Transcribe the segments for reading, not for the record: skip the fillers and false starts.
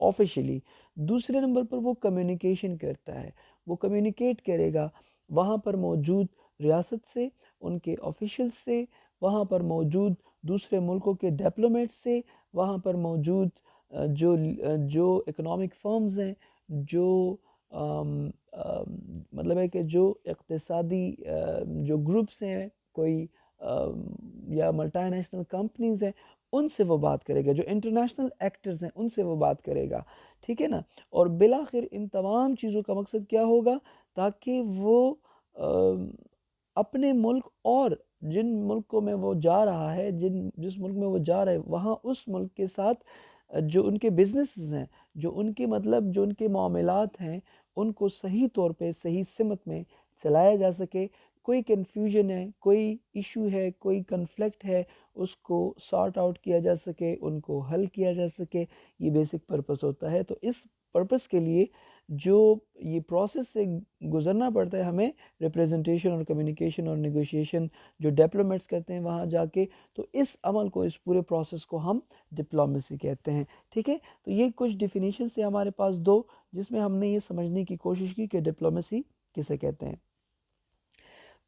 Officially. دوسرے number پر وہ communication کرتا ہے، وہ کمیونیکیٹ کرے گا وہاں پر موجود ریاست سے، ان کے آفیشل سے، وہاں پر موجود دوسرے ملکوں کے ڈپلومیٹ سے، وہاں پر موجود جو اکنامک فرمز ہیں، جو مطلب ہے کہ جو اقتصادی جو گروپس ہیں، کوئی یا ملٹی نیشنل کمپنیز ہیں، ان سے وہ بات کرے گا، جو انٹرنیشنل ایکٹرز ہیں ان سے وہ بات کرے گا، ٹھیک ہے نا. اور بالآخر ان تمام چیزوں کا مقصد کیا ہوگا؟ تاکہ وہ اپنے ملک اور جن ملکوں میں وہ جا رہا ہے، جس ملک میں وہ جا رہا ہے، وہاں اس ملک کے ساتھ جو ان کے بزنسز ہیں، جو ان کے مطلب جو ان کے معاملات ہیں، ان کو صحیح طور پہ صحیح سمت میں چلایا جا سکے. کوئی کنفیوژن ہے، کوئی ایشو ہے، کوئی کنفلکٹ ہے، اس کو سارٹ آؤٹ کیا جا سکے، ان کو حل کیا جا سکے. یہ بیسک پرپس ہوتا ہے. تو اس پرپس کے لیے جو یہ پروسیس سے گزرنا پڑتا ہے ہمیں، ریپریزنٹیشن اور کمیونیکیشن اور نیگوشیشن جو ڈپلومیٹس کرتے ہیں وہاں جا کے، تو اس عمل کو، اس پورے پروسیس کو ہم ڈپلومیسی کہتے ہیں. ٹھیک ہے، تو یہ کچھ ڈیفینیشن سے ہمارے پاس دو، جس میں ہم نے یہ سمجھنے کی کوشش کی کہ ڈپلومیسی کسے کہتے ہیں.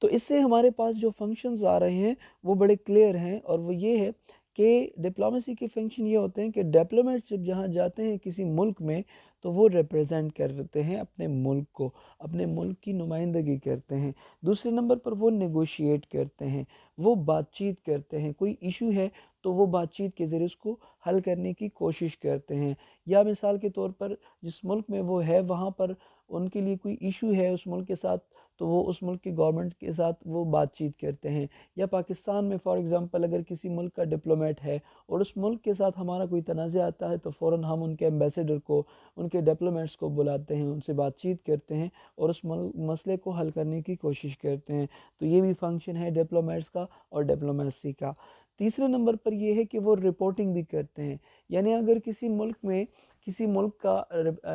تو اس سے ہمارے پاس جو فنکشنز آ رہے ہیں وہ بڑے کلیئر ہیں، اور وہ یہ ہے کہ ڈپلومیسی کے فنکشن یہ ہوتے ہیں کہ ڈپلومیٹس جب جہاں جاتے ہیں کسی ملک میں، تو وہ ریپریزنٹ کرتے ہیں اپنے ملک کو، اپنے ملک کی نمائندگی کرتے ہیں. دوسرے نمبر پر وہ نیگوشیٹ کرتے ہیں، وہ بات چیت کرتے ہیں. کوئی ایشو ہے تو وہ بات چیت کے ذریعے اس کو حل کرنے کی کوشش کرتے ہیں. یا مثال کے طور پر جس ملک میں وہ ہے وہاں پر ان کے لیے کوئی ایشو ہے اس ملک کے ساتھ، تو وہ اس ملک کی گورنمنٹ کے ساتھ وہ بات چیت کرتے ہیں. یا پاکستان میں فار ایگزامپل اگر کسی ملک کا ڈپلومیٹ ہے اور اس ملک کے ساتھ ہمارا کوئی تنازع آتا ہے، تو فوراً ہم ان کے ایمبیسیڈر کو، ان کے ڈپلومیٹس کو بلاتے ہیں، ان سے بات چیت کرتے ہیں اور اس مسئلے کو حل کرنے کی کوشش کرتے ہیں. تو یہ بھی فنکشن ہے ڈپلومیٹس کا اور ڈپلومیسی کا. تیسرے نمبر پر یہ ہے کہ وہ رپورٹنگ بھی کرتے ہیں. یعنی اگر کسی ملک میں کسی ملک کا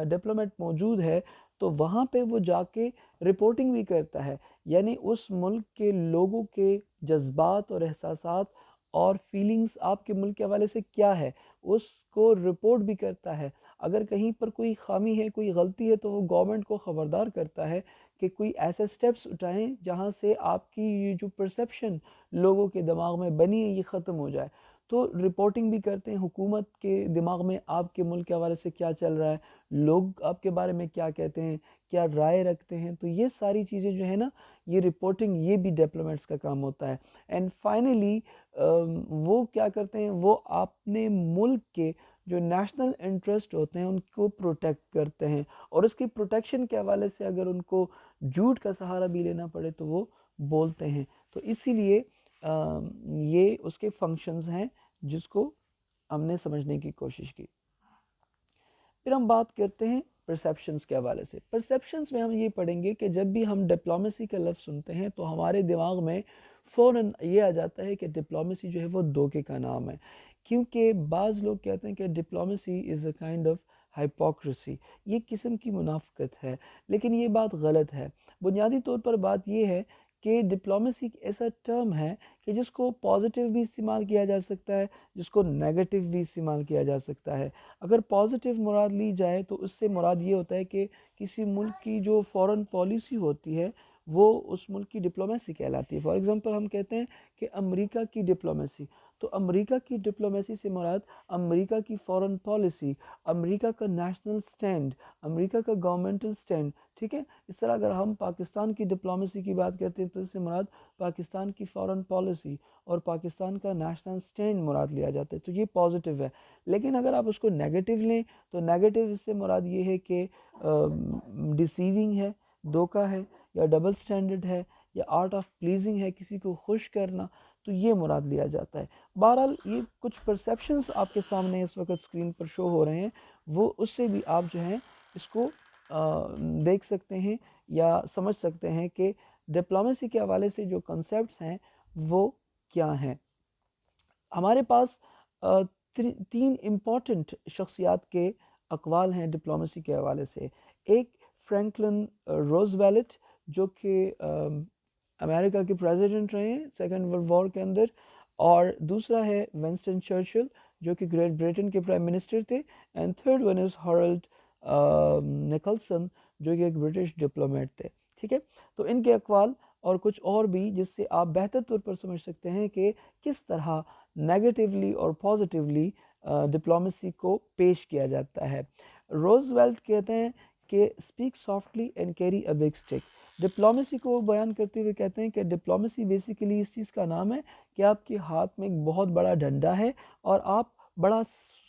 ڈپلومیٹ موجود ہے تو وہاں پہ وہ جا کے رپورٹنگ بھی کرتا ہے. یعنی اس ملک کے لوگوں کے جذبات اور احساسات اور فیلنگز آپ کے ملک کے حوالے سے کیا ہے، اس کو رپورٹ بھی کرتا ہے. اگر کہیں پر کوئی خامی ہے، کوئی غلطی ہے، تو وہ گورنمنٹ کو خبردار کرتا ہے کہ کوئی ایسے سٹیپس اٹھائیں جہاں سے آپ کی یہ جو پرسیپشن لوگوں کے دماغ میں بنی ہے یہ ختم ہو جائے. تو رپورٹنگ بھی کرتے ہیں حکومت کے دماغ میں آپ کے ملک کے حوالے سے کیا چل رہا ہے، لوگ آپ کے بارے میں کیا کہتے ہیں، کیا رائے رکھتے ہیں. تو یہ ساری چیزیں جو ہے نا، یہ رپورٹنگ یہ بھی ڈپلومیٹس کا کام ہوتا ہے. اینڈ فائنلی وہ کیا کرتے ہیں، وہ اپنے ملک کے جو نیشنل انٹرسٹ ہوتے ہیں ان کو پروٹیکٹ کرتے ہیں. اور اس کی پروٹیکشن کے حوالے سے اگر ان کو جھوٹ کا سہارا بھی لینا پڑے تو وہ بولتے ہیں. تو اسی لیے یہ اس کے فنکشنز ہیں جس کو ہم نے سمجھنے کی کوشش کی. پھر ہم بات کرتے ہیں پرسیپشنز کے حوالے سے. پرسیپشنز میں ہم یہ پڑھیں گے کہ جب بھی ہم ڈپلومیسی کا لفظ سنتے ہیں تو ہمارے دماغ میں فوراً یہ آ جاتا ہے کہ ڈپلومیسی جو ہے وہ دھوکے کا نام ہے. کیونکہ بعض لوگ کہتے ہیں کہ diplomacy is a kind of hypocrisy, یہ قسم کی منافقت ہے. لیکن یہ بات غلط ہے. بنیادی طور پر بات یہ ہے کہ ڈپلومیسی ایک ایسا ٹرم ہے کہ جس کو پازیٹیو بھی استعمال کیا جا سکتا ہے، جس کو نیگیٹو بھی استعمال کیا جا سکتا ہے. اگر پازیٹیو مراد لی جائے تو اس سے مراد یہ ہوتا ہے کہ کسی ملک کی جو فورن پالیسی ہوتی ہے وہ اس ملک کی ڈپلومیسی کہلاتی ہے. فار ایگزامپل ہم کہتے ہیں کہ امریکہ کی ڈپلومیسی، تو امریکہ کی ڈپلومیسی سے مراد امریکہ کی فورن پالیسی، امریکہ کا نیشنل سٹینڈ، امریکہ کا گورنمنٹل سٹینڈ. ٹھیک ہے، اس طرح اگر ہم پاکستان کی ڈپلومیسی کی بات کرتے ہیں تو اس سے مراد پاکستان کی فورن پالیسی اور پاکستان کا نیشنل سٹینڈ مراد لیا جاتا ہے. تو یہ پازیٹیو ہے. لیکن اگر آپ اس کو نیگیٹو لیں تو نیگیٹو اس سے مراد یہ ہے کہ ڈیسیونگ ہے، دھوکہ ہے، یا ڈبل سٹینڈرڈ ہے، یا آرٹ آف پلیزنگ ہے، کسی کو خوش کرنا، تو یہ مراد لیا جاتا ہے. بہرحال یہ کچھ پرسیپشنز آپ کے سامنے اس وقت اسکرین پر شو ہو رہے ہیں، وہ اس سے بھی آپ جو ہیں اس کو دیکھ سکتے ہیں یا سمجھ سکتے ہیں کہ ڈپلومیسی کے حوالے سے جو کنسیپٹس ہیں وہ کیا ہیں. ہمارے پاس تین امپورٹنٹ شخصیات کے اقوال ہیں ڈپلومیسی کے حوالے سے. ایک فرینکلن روزویلٹ جو کہ امریکہ کے پریزیڈنٹ رہے ہیں سیکنڈ ورلڈ وار کے اندر، اور دوسرا ہے ونسٹن چرچل جو کہ گریٹ برٹن کے پرائم منسٹر تھے، and third one is Harold Nicolson جو کہ ایک برٹش ڈپلومیٹ تھے. ٹھیک ہے، تو ان کے اقوال اور کچھ اور بھی جس سے آپ بہتر طور پر سمجھ سکتے ہیں کہ کس طرح نیگیٹیولی اور پازیٹیولی ڈپلومیسی کو پیش کیا جاتا ہے. روز ویلٹ کہتے ہیں کہ speak softly and carry a big stick. Diplomacy کو بیان کرتے ہوئے کہتے ہیں کہ ڈپلومیسی بیسیکلی اس چیز کا نام ہے کہ آپ کے ہاتھ میں ایک بہت بڑا ڈنڈا ہے اور آپ بڑا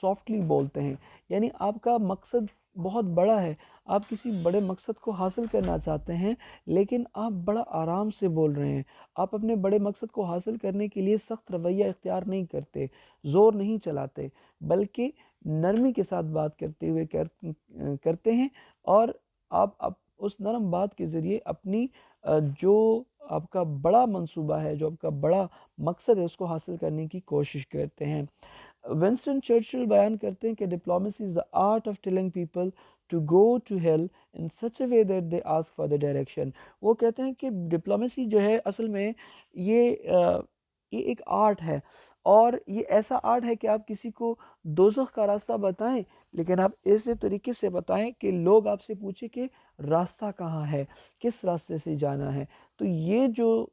سافٹلی بولتے ہیں، یعنی آپ کا مقصد بہت بڑا ہے، آپ کسی بڑے مقصد کو حاصل کرنا چاہتے ہیں لیکن آپ بڑا آرام سے بول رہے ہیں. آپ اپنے بڑے مقصد کو حاصل کرنے کے لیے سخت رویہ اختیار نہیں کرتے، زور نہیں چلاتے، بلکہ نرمی کے ساتھ بات کرتے ہوئے کرتے ہیں، اور آپ اس نرم بات کے ذریعے اپنی جو آپ کا بڑا منصوبہ ہے، جو آپ کا بڑا مقصد ہے، اس کو حاصل کرنے کی کوشش کرتے ہیں. ونسٹن چرچل بیان کرتے ہیں کہ diplomacy is the art of telling people to go to hell in such a way that they ask for the direction. وہ کہتے ہیں کہ ڈپلومیسی جو ہے اصل میں یہ ایک آرٹ ہے، اور یہ ایسا آرٹ ہے کہ آپ کسی کو دوزخ کا راستہ بتائیں لیکن آپ ایسے طریقے سے بتائیں کہ لوگ آپ سے پوچھیں کہ راستہ کہاں ہے، کس راستے سے جانا ہے. تو یہ جو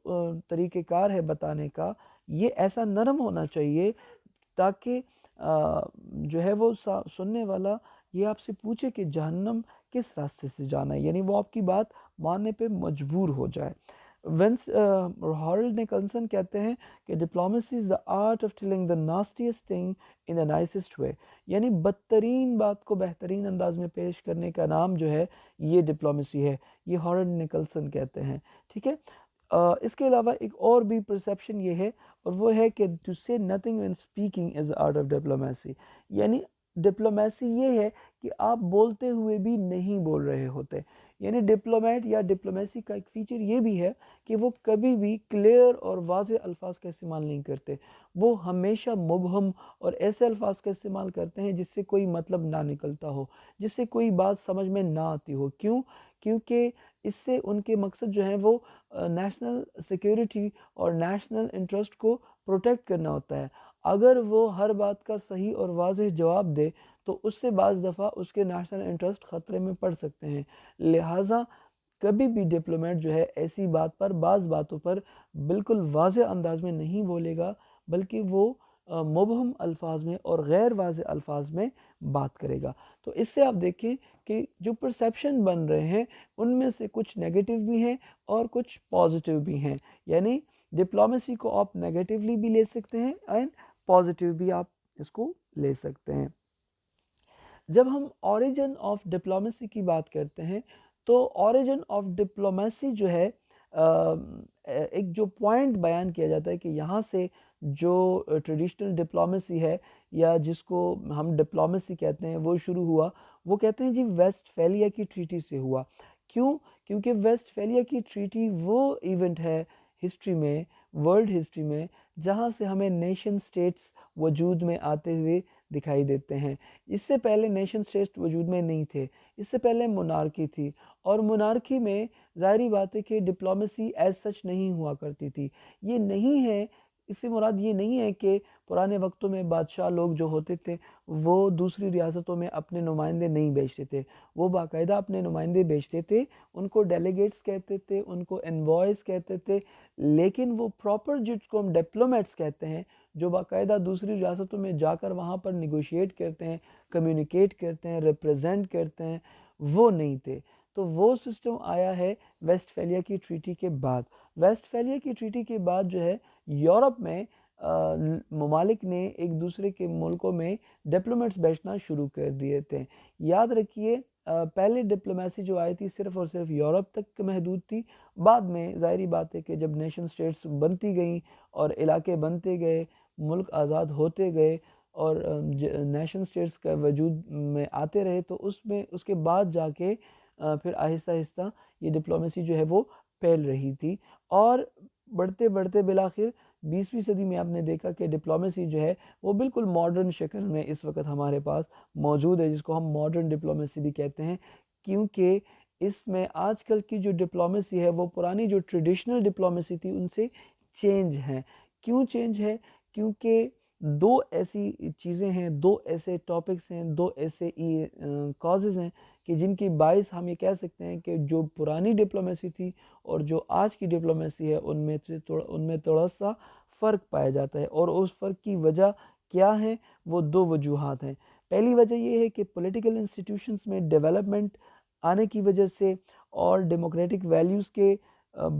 طریقہ کار ہے بتانے کا، یہ ایسا نرم ہونا چاہیے تاکہ جو ہے وہ سننے والا یہ آپ سے پوچھے کہ جہنم کس راستے سے جانا ہے، یعنی وہ آپ کی بات ماننے پہ مجبور ہو جائے. ہارلڈ نکلسن کہتے ہیں کہ diplomacy is the art of telling the nastiest thing in the nicest way, یعنی بدترین بات کو بہترین انداز میں پیش کرنے کا نام جو ہے یہ ڈپلومیسی ہے، یہ ہارلڈ نکلسن کہتے ہیں. ٹھیک ہے، اس کے علاوہ ایک اور بھی پرسیپشن یہ ہے، اور وہ ہے کہ ٹو سے nothing when speaking is art of diplomacy, یعنی ڈپلومیسی یہ ہے کہ آپ بولتے ہوئے بھی نہیں بول رہے ہوتے. یعنی ڈپلومیٹ یا ڈپلومیسی کا ایک فیچر یہ بھی ہے کہ وہ کبھی بھی کلیئر اور واضح الفاظ کا استعمال نہیں کرتے، وہ ہمیشہ مبہم اور ایسے الفاظ کا استعمال کرتے ہیں جس سے کوئی مطلب نہ نکلتا ہو، جس سے کوئی بات سمجھ میں نہ آتی ہو. کیونکہ اس سے ان کے مقصد جو ہے وہ نیشنل سیکیورٹی اور نیشنل انٹرسٹ کو پروٹیکٹ کرنا ہوتا ہے. اگر وہ ہر بات کا صحیح اور واضح جواب دے تو اس سے بعض دفعہ اس کے نیشنل انٹرسٹ خطرے میں پڑ سکتے ہیں. لہٰذا کبھی بھی ڈپلومیٹ جو ہے ایسی بات پر، بعض باتوں پر بالکل واضح انداز میں نہیں بولے گا، بلکہ وہ مبہم الفاظ میں اور غیر واضح الفاظ میں بات کرے گا. تو اس سے آپ دیکھیں کہ جو پرسیپشن بن رہے ہیں ان میں سے کچھ نیگیٹو بھی ہیں اور کچھ پازیٹیو بھی ہیں، یعنی ڈپلومیسی کو آپ نیگیٹیولی بھی لے سکتے ہیں اینڈ پازیٹیو بھی آپ اس کو لے سکتے ہیں. جب ہم اوریجن آف ڈپلومیسی کی بات کرتے ہیں تو اوریجن آف ڈپلومیسی جو ہے ایک جو پوائنٹ بیان کیا جاتا ہے کہ یہاں سے جو ٹریڈیشنل ڈپلومیسی ہے یا جس کو ہم ڈپلومیسی کہتے ہیں وہ شروع ہوا، وہ کہتے ہیں جی ویسٹ فیلیا کی ٹریٹی سے ہوا. کیونکہ ویسٹ فیلیا کی ٹریٹی وہ ایونٹ ہے ہسٹری میں، ورلڈ ہسٹری میں، جہاں سے ہمیں نیشن سٹیٹس وجود میں آتے ہوئے دکھائی دیتے ہیں. اس سے پہلے نیشن سٹیٹس وجود میں نہیں تھے، اس سے پہلے مونارکی تھی، اور مونارکی میں ظاہری بات ہے کہ ڈپلومیسی ایز سچ نہیں ہوا کرتی تھی. یہ نہیں ہے، اس سے مراد یہ نہیں ہے کہ پرانے وقتوں میں بادشاہ لوگ جو ہوتے تھے وہ دوسری ریاستوں میں اپنے نمائندے نہیں بھیجتے تھے، وہ باقاعدہ اپنے نمائندے بھیجتے تھے، ان کو ڈیلیگیٹس کہتے تھے، ان کو انوائز کہتے تھے، لیکن وہ پراپر جس کو ہم ڈپلومیٹس کہتے ہیں جو باقاعدہ دوسری ریاستوں میں جا کر وہاں پر نیگوشیٹ کرتے ہیں، کمیونیکیٹ کرتے ہیں، ریپریزنٹ کرتے ہیں، وہ نہیں تھے. تو وہ سسٹم آیا ہے ویسٹ فیلیا کی ٹریٹی کے بعد. ویسٹ فیلیا کی ٹریٹی کے بعد جو ہے یورپ میں ممالک نے ایک دوسرے کے ملکوں میں ڈپلومیٹس بھیجنا شروع کر دیے تھے. یاد رکھیے پہلے ڈپلومیسی جو آئی تھی صرف اور صرف یورپ تک محدود تھی. بعد میں ظاہری بات ہے کہ جب نیشن سٹیٹس بنتی گئیں اور علاقے بنتے گئے، ملک آزاد ہوتے گئے اور نیشن سٹیٹس کا وجود میں آتے رہے، تو اس کے بعد جا کے پھر آہستہ آہستہ یہ ڈپلومیسی جو ہے وہ پھیل رہی تھی. اور بڑھتے بڑھتے بالآخر 20ویں صدی میں آپ نے دیکھا کہ ڈپلومیسی جو ہے وہ بالکل ماڈرن شکل میں اس وقت ہمارے پاس موجود ہے، جس کو ہم ماڈرن ڈپلومیسی بھی کہتے ہیں. کیونکہ اس میں آج کل کی جو ڈپلومیسی ہے وہ پرانی جو ٹریڈیشنل ڈپلومیسی تھی ان سے چینج ہے. کیوں چینج ہے؟ کیونکہ دو ایسی چیزیں ہیں، دو ایسے ٹاپکس ہیں، دو ایسے کازز ہیں کہ جن کی باعث ہم یہ کہہ سکتے ہیں کہ جو پرانی ڈپلومیسی تھی اور جو آج کی ڈپلومیسی ہے ان میں تھوڑا سا فرق پایا جاتا ہے، اور اس فرق کی وجہ کیا ہے؟ وہ دو وجوہات ہیں۔ پہلی وجہ یہ ہے کہ پولیٹیکل انسٹیٹیوشنز میں ڈیولپمنٹ آنے کی وجہ سے اور ڈیموکریٹک ویلیوز کے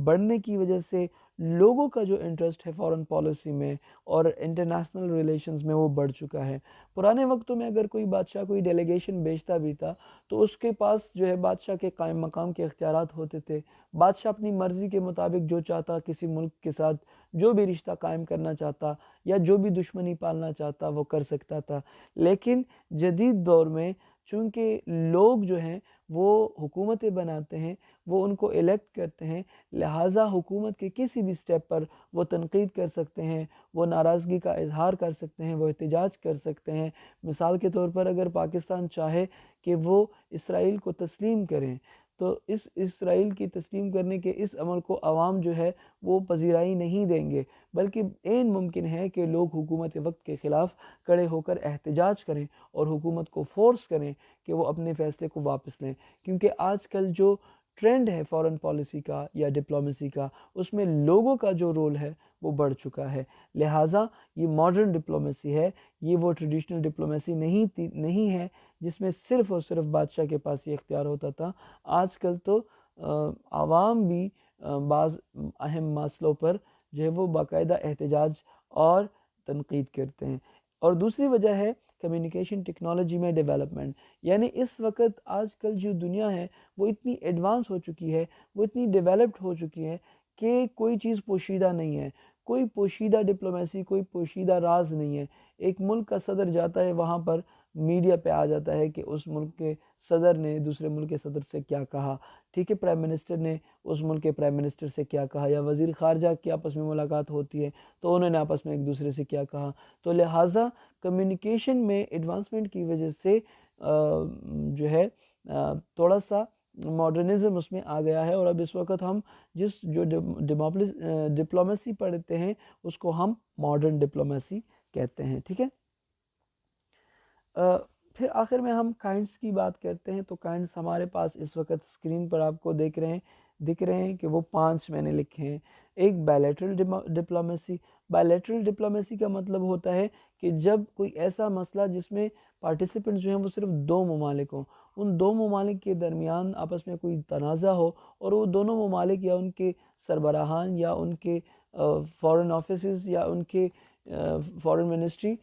بڑھنے کی وجہ سے لوگوں کا جو انٹرسٹ ہے فارن پالیسی میں اور انٹرنیشنل ریلیشنز میں وہ بڑھ چکا ہے۔ پرانے وقتوں میں اگر کوئی بادشاہ کوئی ڈیلیگیشن بھیجتا بھی تھا تو اس کے پاس جو ہے بادشاہ کے قائم مقام کے اختیارات ہوتے تھے، بادشاہ اپنی مرضی کے مطابق جو چاہتا کسی ملک کے ساتھ جو بھی رشتہ قائم کرنا چاہتا یا جو بھی دشمنی پالنا چاہتا وہ کر سکتا تھا۔ لیکن جدید دور میں چونکہ لوگ جو ہیں وہ حکومتیں بناتے ہیں، وہ ان کو الیکٹ کرتے ہیں، لہٰذا حکومت کے کسی بھی سٹیپ پر وہ تنقید کر سکتے ہیں، وہ ناراضگی کا اظہار کر سکتے ہیں، وہ احتجاج کر سکتے ہیں۔ مثال کے طور پر اگر پاکستان چاہے کہ وہ اسرائیل کو تسلیم کریں تو اس اسرائیل کی تسلیم کرنے کے اس عمل کو عوام جو ہے وہ پذیرائی نہیں دیں گے، بلکہ عین ممکن ہے کہ لوگ حکومت وقت کے خلاف کھڑے ہو کر احتجاج کریں اور حکومت کو فورس کریں کہ وہ اپنے فیصلے کو واپس لیں، کیونکہ آج کل جو ٹرینڈ ہے فارن پالیسی کا یا ڈپلومیسی کا، اس میں لوگوں کا جو رول ہے وہ بڑھ چکا ہے۔ لہٰذا یہ ماڈرن ڈپلومیسی ہے، یہ وہ ٹریڈیشنل ڈپلومیسی نہیں ہے جس میں صرف اور صرف بادشاہ کے پاس یہ اختیار ہوتا تھا۔ آج کل تو عوام بھی بعض اہم مسئلوں پر جو ہے وہ باقاعدہ احتجاج اور تنقید کرتے ہیں۔ اور دوسری وجہ ہے کمیونیکیشن ٹیکنالوجی میں ڈیولپمنٹ، یعنی اس وقت آج کل جو دنیا ہے وہ اتنی ایڈوانس ہو چکی ہے، وہ اتنی ڈیولپڈ ہو چکی ہے کہ کوئی چیز پوشیدہ نہیں ہے، کوئی پوشیدہ ڈپلومیسی، کوئی پوشیدہ راز نہیں ہے۔ ایک ملک کا صدر جاتا ہے وہاں پر میڈیا پہ آ جاتا ہے کہ اس ملک کے صدر نے دوسرے ملک کے صدر سے کیا کہا، ٹھیک ہے، پرائم منسٹر نے اس ملک کے پرائم منسٹر سے کیا کہا، یا وزیر خارجہ کی آپس میں ملاقات ہوتی ہے تو انہوں نے آپس میں ایک دوسرے سے کیا کہا۔ تو لہٰذا کمیونیکیشن میں ایڈوانسمنٹ کی وجہ سے جو ہے تھوڑا سا ماڈرنزم اس میں آ گیا ہے، اور اب اس وقت ہم جو ڈپلومیسی پڑھتے ہیں اس کو ہم ماڈرن ڈپلومیسی کہتے ہیں، ٹھیک ہے۔ پھر آخر میں ہم کائنڈس کی بات کرتے ہیں، تو کائنڈس ہمارے پاس اس وقت اسکرین پر آپ کو دکھ رہے ہیں کہ وہ 5 میں نے لکھے ہیں۔ ایک بائلیٹرل ڈپلومیسی۔ بائلیٹرل ڈپلومیسی کا مطلب ہوتا ہے کہ جب کوئی ایسا مسئلہ جس میں پارٹیسپنٹس جو ہیں وہ صرف 2 ممالک ہوں، ان 2 ممالک کے درمیان آپس میں کوئی تنازع ہو اور وہ دونوں ممالک یا ان کے سربراہان یا ان کے فارن آفیسز یا ان کے فارن منسٹری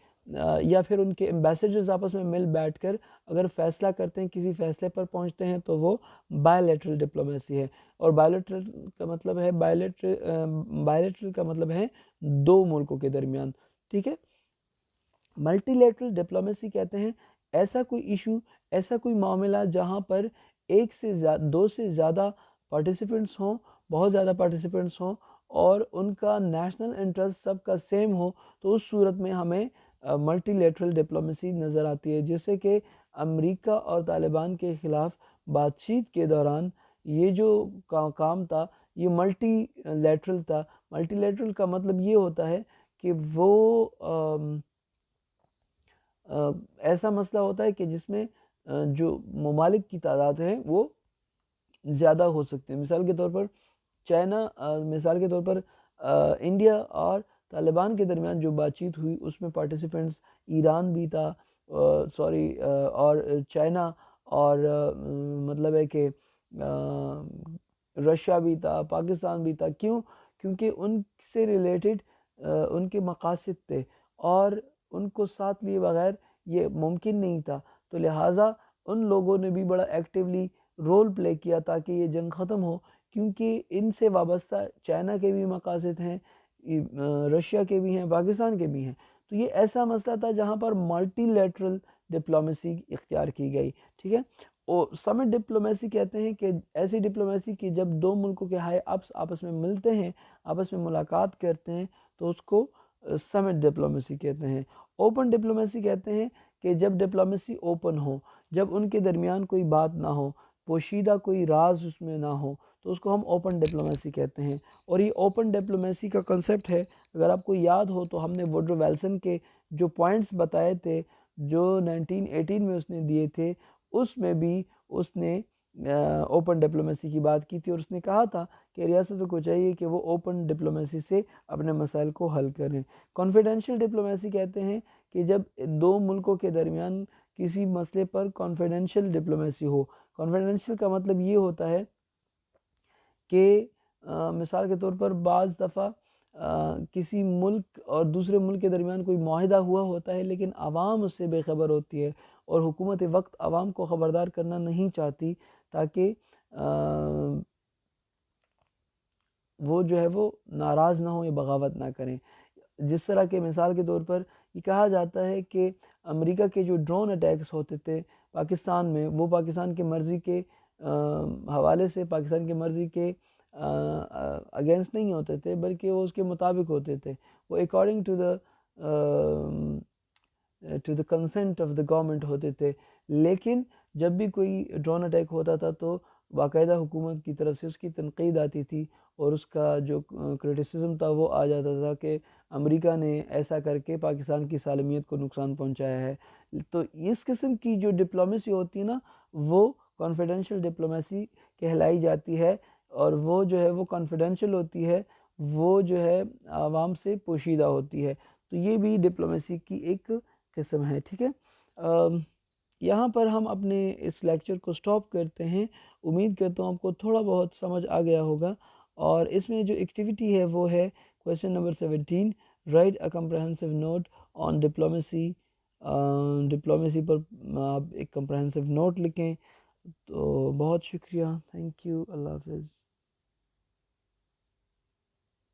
یا پھر ان کے ایمبیسڈرز آپس میں مل بیٹھ کر اگر فیصلہ کرتے ہیں، کسی فیصلے پر پہنچتے ہیں، تو وہ بائلیٹرل ڈپلومیسی ہے۔ اور بائلیٹرل کا مطلب ہے بائلیٹرل کا مطلب ہے 2 ملکوں کے درمیان، ٹھیک ہے۔ ملٹی لیٹرل ڈپلومیسی کہتے ہیں ایسا کوئی ایشو، ایسا کوئی معاملہ جہاں پر 2 سے زیادہ پارٹیسپنٹس ہوں، بہت زیادہ پارٹیسپنٹس ہوں اور ان کا نیشنل انٹرسٹ سب کا سیم ہو، تو اس صورت میں ہمیں ملٹی لیٹرل ڈپلومیسی نظر آتی ہے۔ جیسے کہ امریکہ اور طالبان کے خلاف بات چیت کے دوران یہ جو کام تھا یہ ملٹی لیٹرل تھا۔ ملٹی لیٹرل کا مطلب یہ ہوتا ہے کہ وہ ایسا مسئلہ ہوتا ہے کہ جس میں جو ممالک کی تعداد ہے وہ زیادہ ہو سکتے ہیں۔ مثال کے طور پر انڈیا اور طالبان کے درمیان جو بات چیت ہوئی اس میں پارٹیسپنٹس ایران بھی تھا، اور چائنا، اور مطلب ہے کہ رشیا بھی تھا، پاکستان بھی تھا۔ کیونکہ ان سے ریلیٹڈ ان کے مقاصد تھے اور ان کو ساتھ لیے بغیر یہ ممکن نہیں تھا، تو لہٰذا ان لوگوں نے بھی بڑا ایکٹیولی رول پلے کیا تاکہ یہ جنگ ختم ہو، کیونکہ ان سے وابستہ چائنا کے بھی مقاصد ہیں، رشیا کے بھی ہیں، پاکستان کے بھی ہیں۔ تو یہ ایسا مسئلہ تھا جہاں پر ملٹی لیٹرل ڈپلومیسی اختیار کی گئی، ٹھیک ہے۔ اور سمٹ ڈپلومیسی کہتے ہیں کہ ایسی ڈپلومیسی کی جب 2 ملکوں کے ہائی اپس آپس میں ملتے ہیں، آپس میں ملاقات کرتے ہیں، تو اس کو سمٹ ڈپلومیسی کہتے ہیں۔ اوپن ڈپلومیسی کہتے ہیں کہ جب ڈپلومیسی اوپن ہو، جب ان کے درمیان کوئی بات نہ ہو، پوشیدہ کوئی راز اس میں نہ ہو، تو اس کو ہم اوپن ڈپلومیسی کہتے ہیں۔ اور یہ اوپن ڈپلومیسی کا کنسیپٹ ہے، اگر آپ کو یاد ہو تو ہم نے ووڈرو ویلسن کے جو پوائنٹس بتائے تھے جو 1918 میں اس نے دیے تھے، اس میں بھی اس نے اوپن ڈپلومیسی کی بات کی تھی، اور اس نے کہا تھا کہ ریاستوں کو چاہیے کہ وہ اوپن ڈپلومیسی سے اپنے مسائل کو حل کریں۔ کانفیڈینشیل ڈپلومیسی کہتے ہیں کہ جب دو ملکوں کے درمیان کسی مسئلے پر کانفیڈینشیل ڈپلومیسی ہو۔ کانفیڈینشیل کا مطلب یہ ہوتا ہے کہ مثال کے طور پر بعض دفعہ کسی ملک اور دوسرے ملک کے درمیان کوئی معاہدہ ہوا ہوتا ہے، لیکن عوام اس سے بے خبر ہوتی ہے، اور حکومت وقت عوام کو خبردار کرنا نہیں چاہتی تاکہ وہ جو ہے وہ ناراض نہ ہوں یا بغاوت نہ کریں۔ جس طرح کہ مثال کے طور پر یہ کہا جاتا ہے کہ امریکہ کے جو ڈرون اٹیکس ہوتے تھے پاکستان میں، وہ پاکستان کی مرضی کے حوالے سے، پاکستان کی مرضی کے اگینسٹ نہیں ہوتے تھے، بلکہ وہ اس کے مطابق ہوتے تھے، وہ according to the consent of the government ہوتے تھے۔ لیکن جب بھی کوئی ڈرون اٹیک ہوتا تھا تو باقاعدہ حکومت کی طرف سے اس کی تنقید آتی تھی، اور اس کا جو کرٹیسزم تھا وہ آ جاتا تھا کہ امریکہ نے ایسا کر کے پاکستان کی سالمیت کو نقصان پہنچایا ہے۔ تو اس قسم کی جو ڈپلومیسی ہوتی ہے نا، وہ کانفیڈینشیل ڈپلومیسی کہلائی جاتی ہے، اور وہ جو ہے وہ کانفیڈینشیل ہوتی ہے، وہ جو ہے عوام سے پوشیدہ ہوتی ہے۔ تو یہ بھی ڈپلومیسی کی ایک قسم ہے، ٹھیک ہے۔ یہاں پر ہم اپنے اس لیکچر کو سٹاپ کرتے ہیں۔ امید کرتا ہوں آپ کو تھوڑا بہت سمجھ آ گیا ہوگا، اور اس میں جو ایکٹیویٹی ہے وہ ہے question number 17، write a comprehensive note on diplomacy. Diplomacy پر آپ ایک کمپریہنسو نوٹ لکھیں۔ تو بہت شکریہ، تھینک یو، اللہ حافظ۔